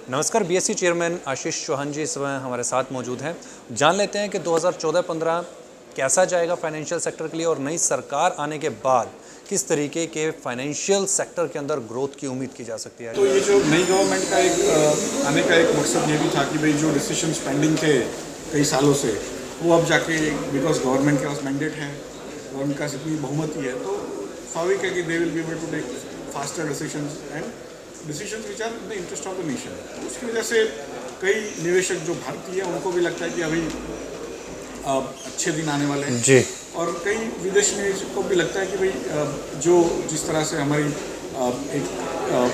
नमस्कार। BSc chairman Ashish Chauhan जी इस समय हमारे साथ मौजूद हैं। जान लेते हैं कि 2014-15 कैसा जाएगा फाइनेंशियल सेक्टर के लिए और नई सरकार आने के बाद किस तरीके के फाइनेंशियल सेक्टर के अंदर ग्रोथ की उम्मीद की जा सकती है। तो ये जो नई गवर्नमेंट का एक आने का एक मकसद ये भी था कि भाई जो डिसीजन पेंडिंग थे कई सालों से वो अब जाके बिकॉज गवर्नमेंट के पास मैंडेट है और उनका इतनी बहुमति है तो स्वाभाविक है कि they will be able to take faster decision and decision which are in the interest of the nation. उसकी वजह से कई निवेशक जो भारतीय हैं उनको भी लगता है कि अभी अच्छे दिन आने वाले हैं जी। और कई विदेशी निवेशकों को भी लगता है कि भाई जो जिस तरह से हमारी एक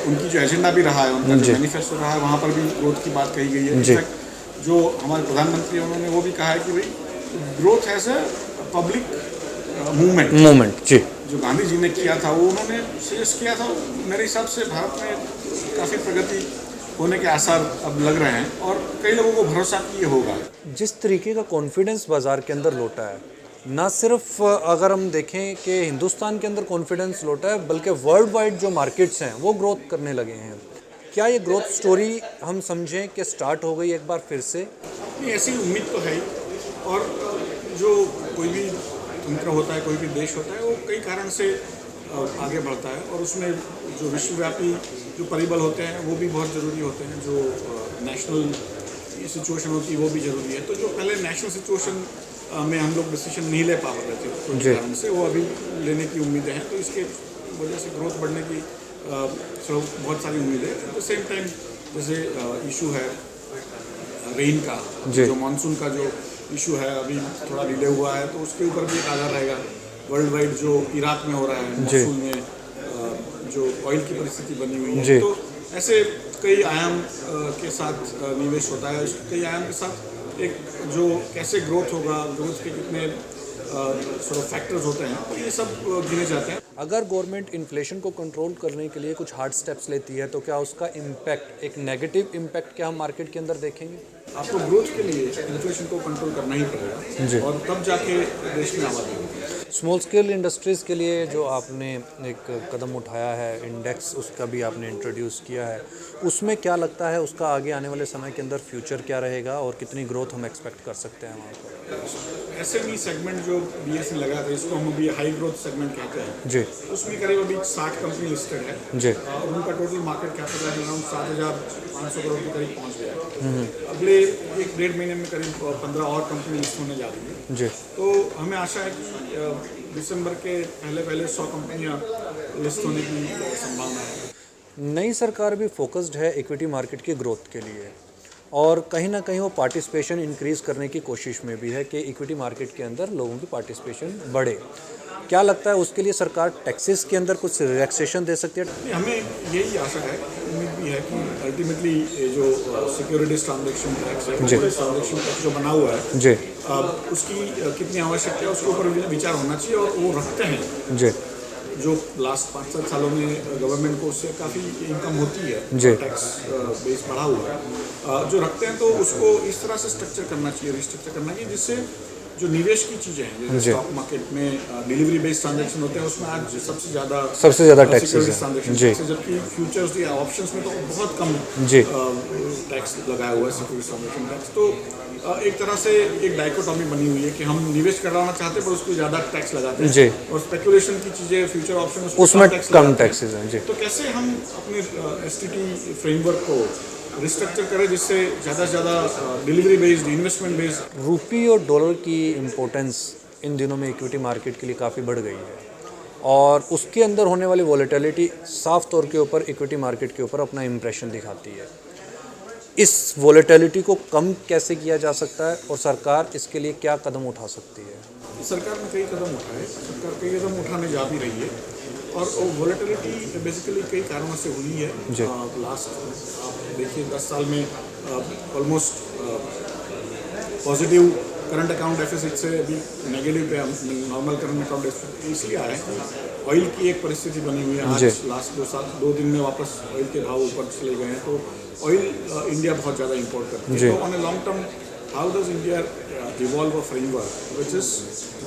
उनकी जो एजेंडा भी रहा है, उनका जो मैनिफेस्टो रहा है, वहाँ पर भी ग्रोथ की बात कही गई है। जो हमारे प्रधानमंत्री उन्होंने वो भी कहा है कि भाई growth has a public movement जी। जो गांधी जी ने किया था वो उन्होंने सजेस्ट किया था। मेरे हिसाब से भारत में काफ़ी प्रगति होने के आसार अब लग रहे हैं और कई लोगों को भरोसा कि ये होगा। जिस तरीके का कॉन्फिडेंस बाज़ार के अंदर लौटा है, ना सिर्फ अगर हम देखें कि हिंदुस्तान के अंदर कॉन्फिडेंस लौटा है बल्कि वर्ल्ड वाइड जो मार्केट्स हैं वो ग्रोथ करने लगे हैं। क्या ये ग्रोथ स्टोरी हम समझें कि स्टार्ट हो गई एक बार फिर से? नहीं, ऐसी उम्मीद तो है ही। और जो कोई भी तंत्र होता है, कोई भी देश होता है, वो कई कारण से आगे बढ़ता है और उसमें जो विश्वव्यापी जो परिबल होते हैं वो भी बहुत ज़रूरी होते हैं। जो नेशनल सिचुएशन होती है वो भी ज़रूरी है। तो जो पहले नेशनल सिचुएशन में हम लोग डिसीजन नहीं ले पा रहे थे कोई कारण से, वो अभी लेने की उम्मीदें हैं। तो इसके वजह से ग्रोथ बढ़ने की बहुत सारी उम्मीदें हैं। एट द सेम टाइम जैसे इशू है रेन का, जो मानसून का जो इशू है अभी थोड़ा डिले हुआ है तो उसके ऊपर भी एक आधार रहेगा। वर्ल्ड वाइड जो इराक में हो रहा है, मानसून में जो ऑयल की परिस्थिति बनी हुई है, तो ऐसे कई आयाम के साथ निवेश होता है। कई आयाम के साथ एक जो कैसे ग्रोथ होगा, ग्रोथ के कितने फैक्टर्स होते हैं, तो ये सब गिने जाते हैं। अगर गवर्नमेंट इन्फ्लेशन को कंट्रोल करने के लिए कुछ हार्ड स्टेप्स लेती है तो क्या उसका इम्पैक्ट, एक नेगेटिव इम्पैक्ट क्या हम मार्केट के अंदर देखेंगे? आपको ग्रोथ के लिए इन्फ्लेशन को कंट्रोल करना ही पड़ेगा और तब जाके देश में आबादी होगी। स्मॉल स्केल इंडस्ट्रीज़ के लिए जो आपने एक कदम उठाया है, इंडेक्स उसका भी आपने इंट्रोड्यूस किया है, उसमें क्या लगता है उसका आगे आने वाले समय के अंदर फ्यूचर क्या रहेगा और कितनी ग्रोथ हम एक्सपेक्ट कर सकते हैं वहाँ पर? SME सेगमेंट जो BSE लगा था, इसको हम अभी हाई ग्रोथ सेगमेंट कहते हैं जी। उसमें करीब अभी 60 कंपनी लिस्टेड है जी। और उनका total market capital around 7,500 crore के करीब पहुँच गया। अगले 1-1.5 महीने में करीब 15 और कंपनी लिस्ट होने जा रही है। जी। तो हमें आशा है कि दिसंबर के पहले 100 कंपनियां लिस्ट होने की संभावना है। नई सरकार भी फोकस्ड है इक्विटी मार्केट की ग्रोथ के लिए और कहीं ना कहीं वो पार्टिसिपेशन इंक्रीज़ करने की कोशिश में भी है कि इक्विटी मार्केट के अंदर लोगों की पार्टिसिपेशन बढ़े। क्या लगता है उसके लिए सरकार टैक्सेस के अंदर कुछ रिलैक्सेशन दे सकती है? हमें यही आशा है, उम्मीद भी है कि अल्टीमेटली जो सिक्योरिटीज ट्रांजैक्शन टैक्स है, ट्रांजैक्शन टैक्स जो बना हुआ है जी, उसकी कितनी आवश्यकता है उसके ऊपर विचार होना चाहिए और वो रखते हैं। जी। जो लास्ट 5-7 सालों में गवर्नमेंट को उससे काफ़ी इनकम होती है, टैक्स बेस बढ़ा हुआ है, जो रखते हैं तो उसको इस तरह से स्ट्रक्चर करना चाहिए, रिस्ट्रक्चर करना चाहिए जिससे जो निवेश की चीज़ें हैं, जैसे स्टॉक मार्केट में डिलीवरी बेस्ड ट्रांजैक्शन होते हैं उसमें आज सबसे ज़्यादा टैक्सेस हैं। जबकि फ्यूचर्स या ऑप्शंस में तो बहुत कम टैक्स लगाया हुआ है सिक्योरिटीज ट्रांजैक्शन टैक्स। तो एक तरह से एक डाइकोटॉमी बनी हुई है कि हम निवेश कराना चाहते हैं पर उसको ज़्यादा टैक्स लगाते हैं और स्पेकुलेशन की चीज़ें फ्यूचर ऑप्शन उसमें कम टैक्सेस हैं। जी। तो कैसे हम अपने STT फ्रेमवर्क को रिस्ट्रक्चर करें जिससे ज़्यादा से ज़्यादा डिलीवरी बेस्ड, इन्वेस्टमेंट बेस्ड। रुपये और डॉलर की इम्पोर्टेंस इन दिनों में इक्विटी मार्केट के लिए काफ़ी बढ़ गई है और उसके अंदर होने वाली वॉलेटिलिटी साफ तौर के ऊपर इक्विटी मार्केट के ऊपर अपना इम्प्रेशन दिखाती है। इस वॉलेटिलिटी को कम कैसे किया जा सकता है और सरकार इसके लिए क्या कदम उठा सकती है? सरकार ने कई कदम उठाए, सरकार कई कदम उठाने जा भी रही है और वॉलेटिलिटी बेसिकली कई कारणों से हुई है। लास्ट आप देखिए 10 साल में almost positive current account deficit से अभी नेगेटिव पे नॉर्मल करंट अकाउंट डेफिसिट इसलिए आए। ऑयल की एक परिस्थिति बनी हुई है, आज लास्ट 2 दिन में वापस ऑयल के भाव ऊपर चले गए हैं। तो ऑयल इंडिया बहुत ज़्यादा इंपोर्ट करती है। तो on a long term how does India evolve a framework which is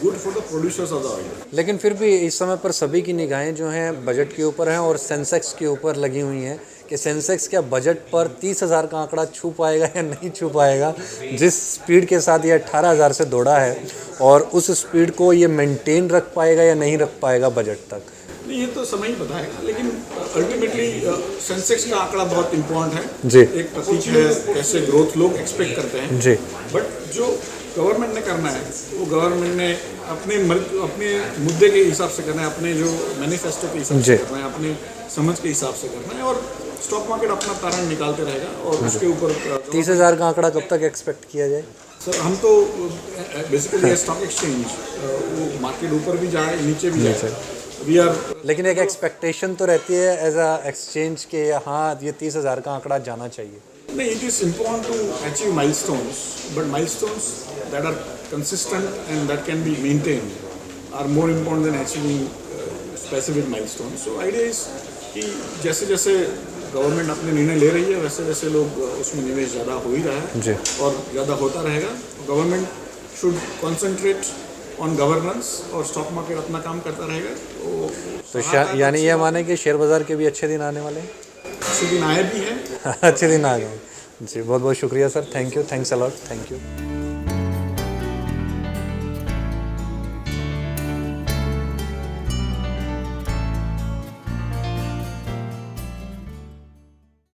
good for the producers of the oil? लेकिन फिर भी इस समय पर सभी की निगाहें जो हैं बजट के ऊपर हैं और सेंसेक्स के ऊपर लगी हुई हैं कि सेंसेक्स क्या बजट पर 30,000 का आंकड़ा छू पाएगा या नहीं छू पाएगा। जिस स्पीड के साथ ये 18,000 से दौड़ा है और उस स्पीड को ये मेंटेन रख पाएगा या नहीं रख पाएगा बजट तक। नहीं, ये तो समय ही बताएगा, लेकिन अल्टीमेटली सेंसेक्स का आंकड़ा बहुत इम्पोर्टेंट है जी। एक प्रतीक है कैसे ग्रोथ लोग एक्सपेक्ट करते हैं जी। बट जो गवर्नमेंट ने करना है वो गवर्नमेंट ने अपने मुद्दे के हिसाब से करना है, अपने जो मैनिफेस्टो के हिसाब से करना है, अपने समझ के हिसाब से करना है और स्टॉक मार्केट अपना तारण निकालते रहेगा और उसके ऊपर 30,000 का आंकड़ा कब तक एक्सपेक्ट किया जाए? सर हम तो बेसिकली स्टॉक एक्सचेंज वो मार्केट ऊपर भी जाए नीचे भी जाए वी आर, लेकिन एक एक्सपेक्टेशन तो रहती है एज अ एक्सचेंज के हाँ ये 30,000 का आंकड़ा जाना चाहिए। नहीं, it is important to achieve milestones but milestones that are consistent and that can be maintained are more important than achieving specific milestones. So idea is कि जैसे जैसे गवर्नमेंट अपने निर्णय ले रही है वैसे वैसे लोग उसमें निवेश ज़्यादा हो ही रहा है जी। और ज़्यादा होता रहेगा। Government should concentrate on governance और स्टॉक मार्केट अपना काम करता रहेगा। तो यानी ये माने कि शेयर बाज़ार के भी अच्छे दिन आने वाले हैं? अच्छे दिन आए भी हैं। अच्छे दिन आ गए जी। बहुत बहुत शुक्रिया sir, thank you, thanks a lot, thank you.